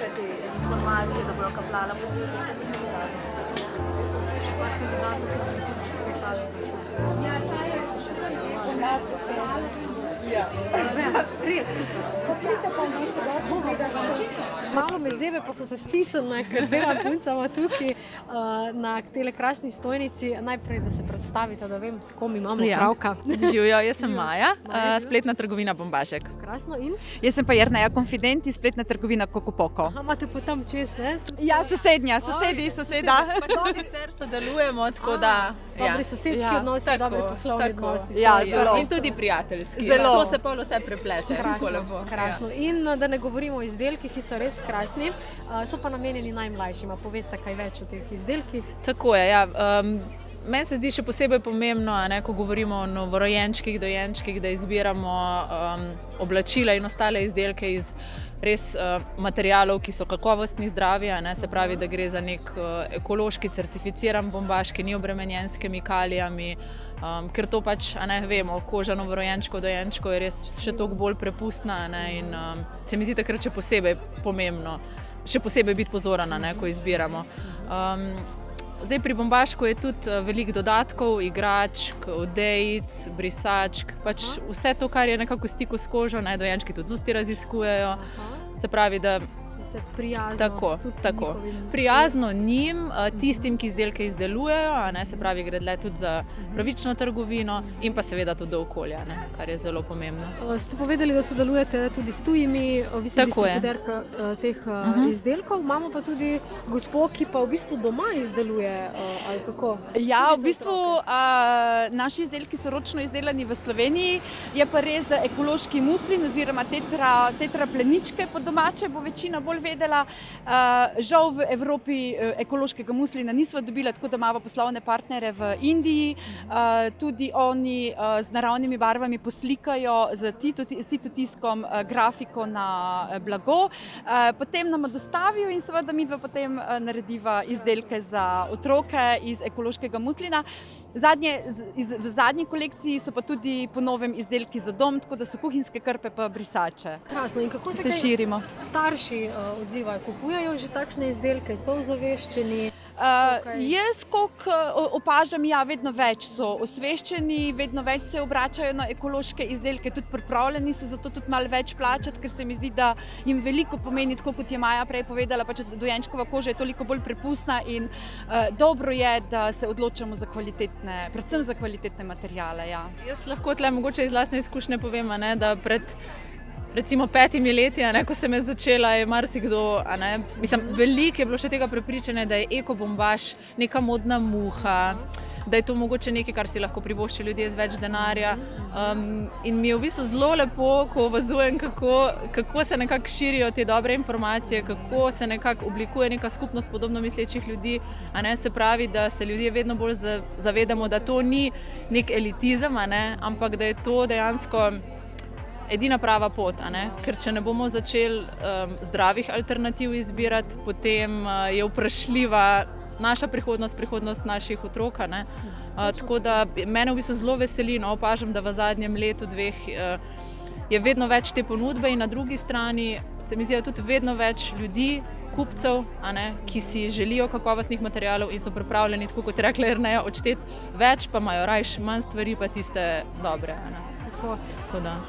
vse te informacije, da bojo kaplala po svetu. Malo me zebe, pa sem se stisnila, ker dvema puncama tukaj na tele krasni stojnici. Najprej, da se predstavite, da vem, s kom imamo pravka. Živijo, jaz sem Maja, spletna trgovina Bombažek. Krasno in? Jaz sem pa Jerneja Konfident iz spletna trgovina Kokopoko. Aha, imate pa tam čez, ne? Ja, soseda. Pa to sicer sodelujemo, tako da... Dobri sosedski odnosi, dobri poslovni odnosi. Ja, zelo. In tudi prijateljski. Zelo. To se pol vse preplete. Krasno. In da ne govorimo o izdelkih, ki so res krasni, so pa namenjeni najmlajšima. Poveste kaj več o teh izdelkih? Tako je, ja. Meni se zdi še posebej pomembno, ko govorimo o novorojenčkih, dojenčkih, da izbiramo oblačila in ostale izdelke iz res materialov, ki so kakovostni, zdravi, se pravi, da gre za nek ekološki certificiran bombaž, ki ni obremenjen s kemikalijami, ker to pač, vemo, koža novorojenčkov, dojenčkov je res še toliko bolj prepustna in se mi zdi takrat še posebej pomembno, še posebej biti pozoren, ko izbiramo. Zdaj pri Bombažku je tudi veliko dodatkov, igračk, odejic, brisačk, pač vse to, kar je nekako v stiku s kožo, dojenčki tudi z usti raziskujejo. Se pravi, da Vse prijazno. Tako. Prijazno njim, tistim, ki izdelke izdelujejo, se pravi, gre le tudi za pravično trgovino in pa seveda tudi do okolja, kar je zelo pomembno. Ste povedali, da sodelujete tudi s tujimi, vi ste distributerka teh izdelkov, imamo pa tudi gospo, ki pa v bistvu doma izdeluje, ali kako? Ja, v bistvu naši izdelki so ročno izdelani v Sloveniji, je pa res, da ekološki muslin oziroma tetra pleničke po domače bo večina bolj vedela. Žal v Evropi ekološkega muslina nismo dobila, tako da imamo poslovne partnere v Indiji. Tudi oni z naravnimi barvami poslikajo z sitotiskom grafiko na blago. Potem nam dostavijo in seveda midva potem narediva izdelke za otroke iz ekološkega muslina. V zadnji kolekciji so pa tudi po novem izdelki za dom, tako da so kuhinjske krpe pa brisače. Krasno. In kako se širimo? Starši odzivajo, kupujajo že takšne izdelke, so ozaveščeni? Jaz, koliko opažam, vedno več so osveščeni, vedno več se obračajo na ekološke izdelke, tudi pripravljeni so zato tudi malo več plačati, ker se mi zdi, da jim veliko pomeni, tako kot je Maja prej povedala, pač dojenčkova koža je toliko bolj prepustna in dobro je, da se odločamo za kvalitetne, predvsem za kvalitetne materiale. Ja. Jaz lahko tle mogoče iz lastne izkušnje povem, da pred recimo 5 leti, ko sem jaz začela, je marsikdo, veliko je bilo še tega prepričanja, da je ekobombaž neka modna muha, da je to mogoče nekaj, kar si lahko privošči ljudje z več denarja. In mi je v bistvu zelo lepo, ko opazujem, kako se nekako širijo te dobre informacije, kako se nekako oblikuje neka skupnost podobno mislečih ljudi. Se pravi, da se ljudje vedno bolj zavedamo, da to ni nek elitizem, ampak da je to dejansko edina prava pot, ker če ne bomo začeli zdravih alternativ izbirati, potem je vprašljiva naša prihodnost, prihodnost naših otrok. Tako da mene v bistvu zelo veseli, opažam, da v zadnjem letu, dveh je vedno več te ponudbe in na drugi strani se mi zdi, da tudi vedno več ljudi, kupcev, ki si želijo kakovostnih materialov in so pripravljeni, tako kot je rekla Jerneja, odšteti več, pa imajo rajši manj stvari, pa tiste dobre.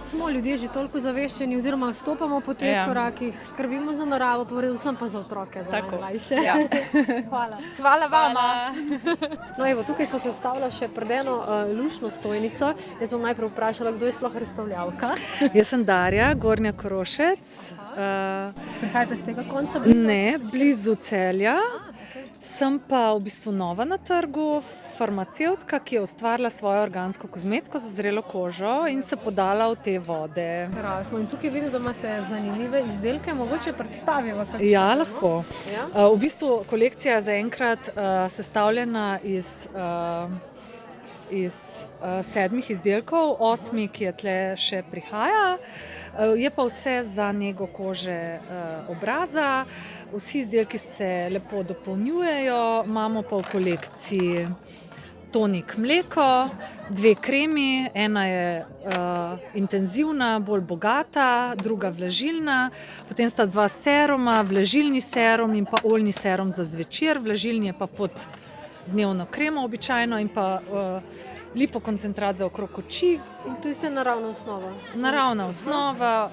Smo ljudje že toliko zaveščeni oziroma stopamo po teh korakih, skrbimo za naravo, pa predvsem pa za otroke, za najmlajše. Ja. Hvala. Hvala vama. No evo, tukaj smo se ustavila še pred eno luštno stojnico. Jaz bom najprej vprašala, kdo je sploh razstavljavka? Jaz sem Darja, Gornja Korošec. Prihajate z tega konca? Ne, blizu Celja. Sem pa v bistvu nova na trgu, farmacevtka, ki je ustvarila svojo organsko kozmetiko za zrelo kožo in se podala v te vode. Krasno. In tukaj vidim, da imate zanimive izdelke, mogoče predstaviva kakšne. Ja, lahko. V bistvu kolekcija je zaenkrat sestavljena iz 7 izdelkov, 8, ki je tle še prihaja. Je pa vse za nego kože obraza, vsi izdelki se lepo dopolnjujejo, imamo pa v kolekciji tonik mleko, 2 kremi, ena je intenzivna, bolj bogata, druga vlažilna, potem sta 2 seruma, vlažilni serum in pa oljni serum za zvečer, vlažilni je pa pod dnevno kremo običajno in pa lipokoncentrat za okrog oči. In to je vse naravna osnova. Naravna osnova,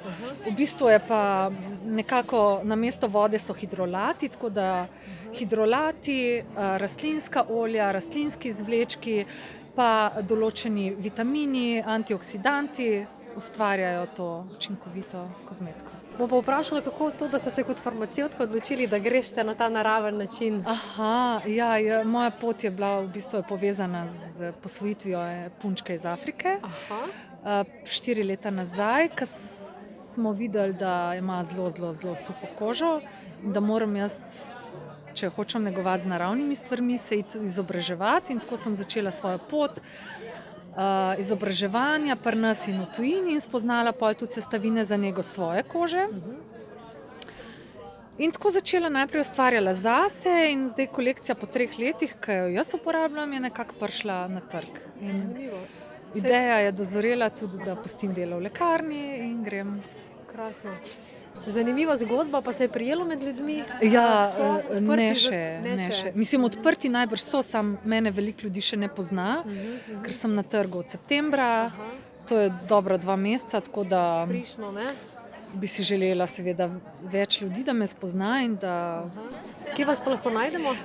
v bistvu je pa nekako namesto vode so hidrolati, tako da hidrolati, rastlinska olja, rastlinski izvlečki, pa določeni vitamini, antioksidanti ustvarjajo to učinkovito kozmetiko. Bom pa vprašala, kako to, da ste se kot farmacevtka odločili, da greste na ta naraven način. Moja pot je bila v bistvu povezana z posvojitvijo punčke iz Afrike. 4 leta nazaj, ko smo videli, da ima zelo suho kožo in da moram jaz, če hočem negovati z naravnimi stvarmi, se iti izobraževati, in tako sem začela svojo pot izobraževanja pri nas in v tujini in spoznala pol tudi sestavine za nego svoje kože. In tako začela najprej ustvarjala zase in zdaj kolekcija po 3 letih, ki jo jaz uporabljam, je nekako prišla na trg. Ideja je dozorela tudi, da pustim delo v lekarni in grem. Krasno. Zanimiva zgodba, pa se je prijelo med ljudmi? Ne še. Mislim, odprti najbrž so, sam mene veliko ljudi še ne pozna, ker sem na trgu od septembra, to je dobro 2 meseca, tako da Prišno, ne? Bi si želela seveda več ljudi, da me spozna in da... Kje vas pa lahko najdemo?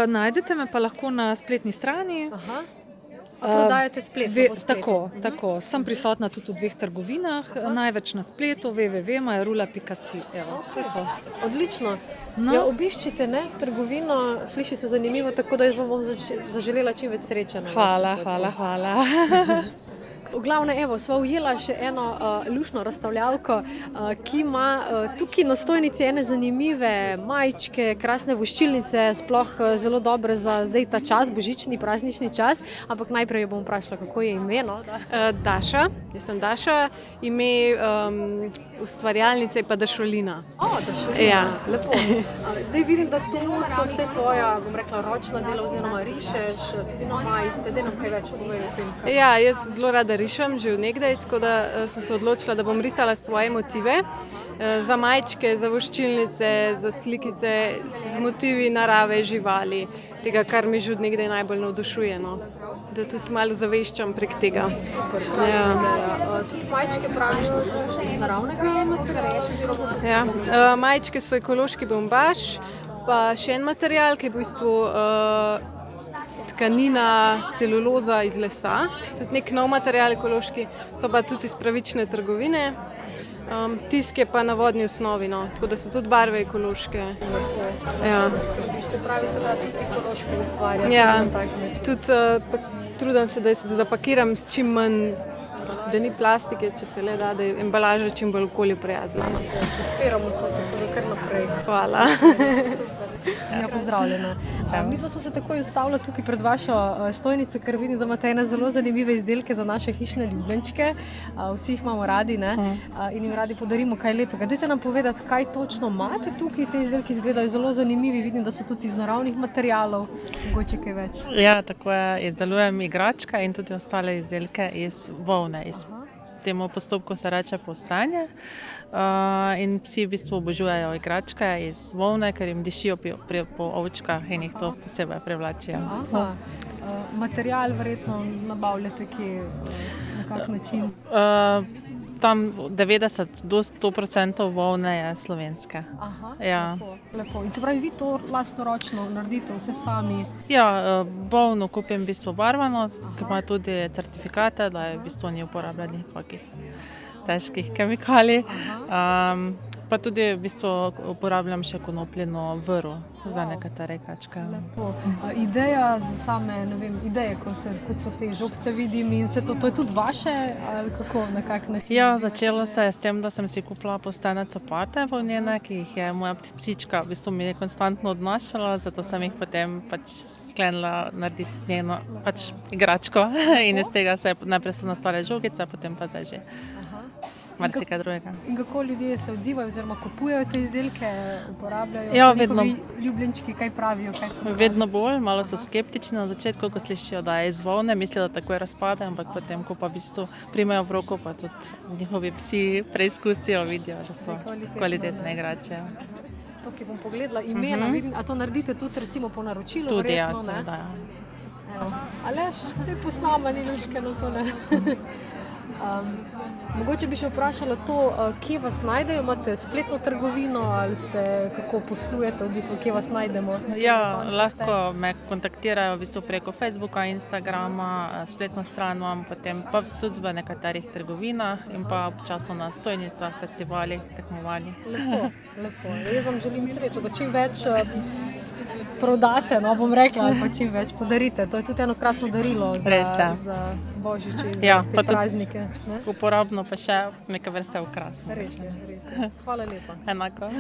Najdete me pa lahko na spletni strani. Prodajate spletno? Tako. Sem prisotna tudi v 2 trgovinah, največ na spletu, www.majarula.si. To je to. Odlično. Obiščite trgovino, sliši se zanimivo, tako da jaz vam bom zaželela čim več sreče. Hvala. V glavnem, sva ujela še eno luštno razstavljavko, ki ima tukaj na stojnici ene zanimive majčke, krasne voščilnice, sploh zelo dobre za zdaj ta čas, božični, praznični čas, ampak najprej jo bom vprašala, kako je ime. Daša, jaz sem Daša, ime ustvarjalnice je pa Dašolina. Dašolina, lepo. Zdaj vidim, da to so vse tvoja, bom rekla, ročna dela oziroma rišeš, tudi na majice, daj nam kaj več povej o tem. Jaz zelo rada rišem, že od nekdaj, tako da sem se odločila, da bom risala svoje motive. Za majčke, za voščilnice, za slikice z motivi narave, živali, tega, kar mi že od nekdaj najbolj navdušuje. Da tudi malo zaveščam prek tega. Super, krasna ideja. Tudi majčke praviš, da so iz naravnega materiala? Majčke so ekološki bombaž, pa še en material, ki je v bistvu tkanina, celuloza iz lesa. Tudi nek nov material ekološki, so pa tudi iz pravične trgovine. Tisk je pa na vodni osnovi, tako da so tudi barve ekološke. Se pravi, se da tudi ekološko ustvarjati. Tudi trudim se, da zapakiram s čim manj, da ni plastike, če se le da, da je embalaža čim bolj okolju prijazna. Podpiramo to, tako da kar naprej. Hvala. Pozdravljena. Midva smo se takoj ustavila tukaj pred vašo stojnico, ker vidim, da imate ene zelo zanimive izdelke za naše hišne ljubljenčke. Vsi jih imamo radi, ne? In jim radi podarimo kaj lepega. Dajte nam povedati, kaj točno imate tukaj. Te izdelki izgledajo zelo zanimivi. Vidim, da so tudi iz naravnih materialov. Mogoče kaj več. Tako je. Izdelujem igračke in tudi ostale izdelke iz volne. Temu postopku se reče postanje. In psi v bistvu obožujejo igračke iz volne, ker jim dišijo po ovčkah in jih to posebej privlačijo. Material verjetno nabavljate na kak način? Tam 90 do 100% volne je slovenske. Lepo. In se pravi, vi to lastnoročno naredite vse sami? Volno kupim v bistvu barvano, ki ima tudi certifikate, da je v bistvu ni uporabljenih kakih težkih kemikalij. Pa tudi v bistvu uporabljam še konopljino vrv za nekatere igračke. Ideja za same, ideje, kot so te žogce, vidim in vse to je tudi vaše ali kako, na kak način? Začelo se je s tem, da sem si kupila postene copate volnene, ki jih je moja psička v bistvu mi konstantno odnašala, zato sem jih potem sklenila narediti njeno igračko in iz tega najprej so nastale žogice, potem pa zdaj že. marsikaj drugega. In kako ljudje se odzivajo, oziroma kupujejo te izdelke, uporabljajo? Ja, Njihovi vedno. ljubljenčki, kaj pravijo? Kaj pravijo? Vedno bolj, malo so skeptični na začetku, ko slišijo, da je iz volne, mislijo, da takoj razpade, ampak potem, ko pa v bistvu primejo v roko, pa tudi njihovi psi preizkusijo, vidijo, da so kvalitetne igrače. To, ki bom pogledala imena, vidim, a to naredite tudi recimo po naročilu? Tudi verjetno, jaz, ne? da. Aleš, te posnama ni luške na to, ne? Mogoče bi še vprašala to, kje vas najdejo? Imate spletno trgovino ali kako poslujete, v bistvu, kje vas najdemo? Ja, lahko me kontaktirajo v bistvu preko Facebooka, Instagrama, spletno stran imam, potem pa tudi v nekaterih trgovinah in pa občasno na stojnicah, festivalih, tekmovanjih. Lepo. Jaz vam želim srečo, da čim več prodate, no bom rekla, ali pa čim več podarite. To je tudi eno krasno darilo za Božič in za te praznike. Ne? Uporabno pa še neka vrsta okrasov. Res je. Hvala lepa. Enako.